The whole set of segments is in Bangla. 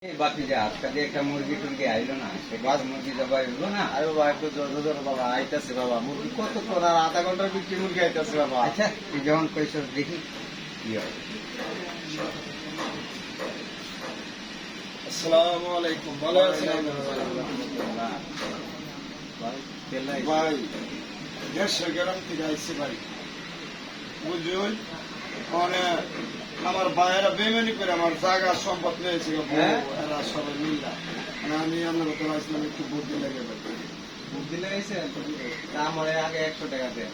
আজকে একটা মুরগি টুরগি আইলো না, মুরগি জবাই হইলো না। আরে বাবা একটু জোর জোর বাবা আইতাছে বাবা মুরগি কত তোর আর আধা ঘন্টার বিক্রি মুরগি আইতাছে বাবা। আচ্ছা তুই যখন কইস দেখি কি হয়। আসসালামু আলাইকুম, ভালো আছেন ভাই? দেড়শো গ্রাম থেকে আইসি ভাই, বুঝুন মানে আমার ভাইয়েরা বেমানি করে আমার জায়গা সম্পদ নিয়েছিল, এরা সবাই মিল্লা মানে আমি আপনার কথা আসলাম একটু বুদ্ধি লেগে ভাই। বুদ্ধি লেগেছে আমার আগে 100 টাকা দেন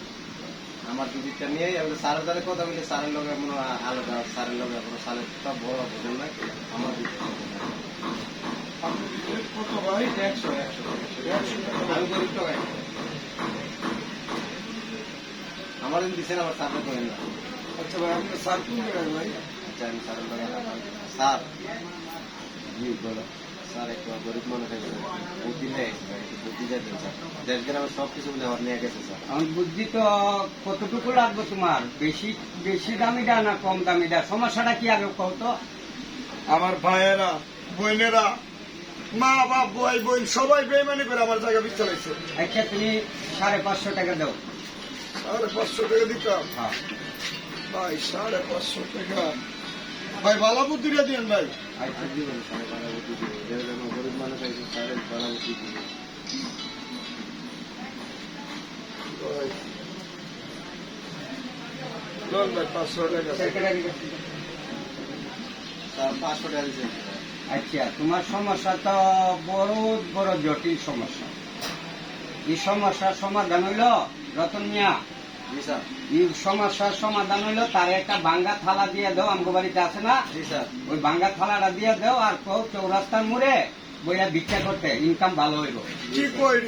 আমার দুদিকটা নিয়ে আমরা সারের দ্বারা কথা বলি, সারের লোক মনে আলাদা, সারের লোক কোনো সারের বড় বোঝেন না আমার কত ভাই? 100 আমি গরিব টাকায় আমার দিচ্ছেন আমার সারটা করেন না। আচ্ছা ভাই আপনার সার কোন জায়গায় ভাই? আচ্ছা আমি সারের লোক স্যার জি বলো স্যার, একটু গরিব মানুষ বুদ্ধি নেই, বুদ্ধি যাবেন স্যার, দেশ গ্রামে সব কিছু আমার নিয়ে গেছে স্যার। আমার বুদ্ধি তো কতটুকু লাগবে তোমার? বেশি বেশি দামিটা না কম দামিটা? সমস্যাটা কি আগে কও তো। আমার ভাইয়েরা বোনেরা মা বাপ ভাই বোন সবাই বেমানি করে আমার জায়গা বিচ্ছা হয়েছে। আচ্ছা তুমি 550 টাকা দাও। 550 টাকা দিতাম হ্যাঁ ভাই, 550 টাকা ভাই ভালো বুদ্ধিটা দিন ভাই। আচ্ছা দিবেন, ভালো বুদ্ধি দিবেন, গরিব মানুষ আছে ভালো বুদ্ধি দিবেন ভাই। 500 টাকা স্যার, 500 টাকা দিচ্ছেন। আচ্ছা তোমার সমস্যা তো বড় বড় জটিল সমস্যা। এই সমস্যার সমাধান হইল রতন মিয়া, জি স্যার। এই সমস্যার সমাধান হইলো তার একটা ভাঙ্গা থালা দিয়ে দাও, আমগো বাড়িতে আছে না? জি স্যার। ওই ভাঙ্গা থালাটা দিয়ে দাও আর কও চৌরাস্তার মোড়ে বইয়া ভিক্ষা করতে, ইনকাম ভালো হইব। কি কই